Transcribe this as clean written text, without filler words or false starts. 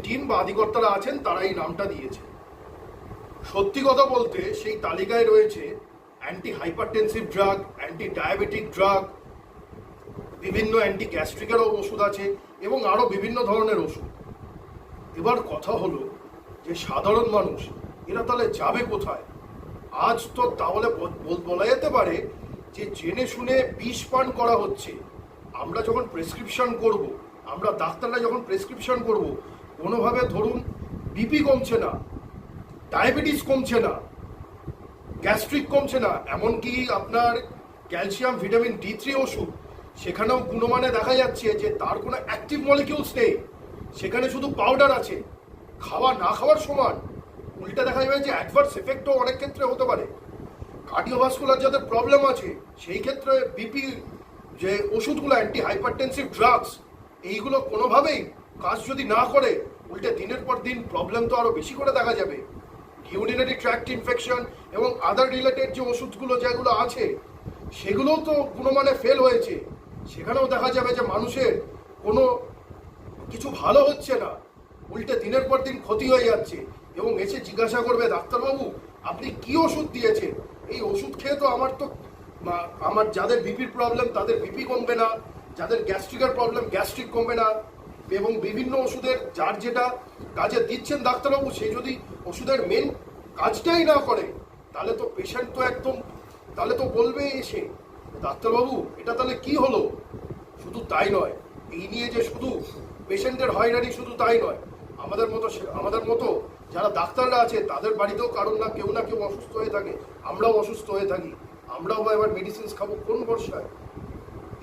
Team বা আধিকর্তারা আছেন তারা এই নামটা দিয়েছে। সত্যি কথা বলতে সেই তালিকায় রয়েছে anti hypertensive drug, anti diabetic drug, বিভিন্ন অ্যান্টি গ্যাস্ট্রিকেরও ওষুধ আছে এবং আরও বিভিন্ন ধরনের ওষুধ। এবার কথা হলো যে সাধারণ মানুষ এরা তাহলে যাবে কোথায়? আজ তো তাহলে বলা যেতে পারে যে জেনে শুনে বিষ পান করা হচ্ছে। আমরা যখন প্রেসক্রিপশন করব, আমরা ডাক্তাররা যখন প্রেসক্রিপশন করব, কোনোভাবে ধরুন বিপি কমছে না, ডায়াবেটিস কমছে না, গ্যাস্ট্রিক কমছে না, এমনকি আপনার ক্যালসিয়াম ভিটামিন D3 ওষুধ সেখানেও গুণমানে দেখা যাচ্ছে যে তার কোনো অ্যাক্টিভ মলিকিউলস নেই, সেখানে শুধু পাউডার আছে, খাওয়া না খাওয়ার সমান। উল্টা দেখা যাবে যে অ্যাডভার্স এফেক্টও অনেক ক্ষেত্রে হতে পারে। কার্ডিওভাস্কুলার যাদের প্রবলেম আছে সেই ক্ষেত্রে বিপি যে ওষুধগুলো অ্যান্টি হাইপারটেনসিভ ড্রাগস এইগুলো কোনোভাবেই কাজ যদি না করে উল্টে দিনের পর দিন প্রবলেম তো আরও বেশি করে দেখা যাবে। ইউরিনারি ট্র্যাক্ট ইনফেকশন এবং আদার রিলেটেড যে ওষুধগুলো যেগুলো আছে সেগুলোও তো গুণমানে ফেল হয়েছে, সেখানেও দেখা যাবে যে মানুষের কোনো কিছু ভালো হচ্ছে না, উল্টে দিনের পর দিন ক্ষতি হয়ে যাচ্ছে। এবং এসে জিজ্ঞাসা করবে ডাক্তারবাবু আপনি কি ওষুধ দিয়েছেন, এই ওষুধ খেয়ে তো আমার যাদের বিপির প্রবলেম তাদের বিপি কমবে না, যাদের গ্যাস্ট্রিকের প্রবলেম গ্যাস্ট্রিক কমবে না, এবং বিভিন্ন ওষুধের যার যেটা কাজে দিচ্ছেন ডাক্তারবাবু সে যদি ওষুধের মেন কাজটাই না করে তাহলে তো পেশেন্ট তো একদম তাহলে তো বলবে এসে ডাক্তারবাবু এটা তাহলে কি হলো। শুধু তাই নয়, এই নিয়ে যে শুধু পেশেন্টের হয়রানি শুধু তাই নয়, আমাদের মতো যারা ডাক্তাররা আছে তাদের বাড়িতেও কারণ না কেউ অসুস্থ হয়ে থাকে, আমরাও অসুস্থ হয়ে থাকি, আমরাও এবার মেডিসিনস খাবো কোন ভরসায়?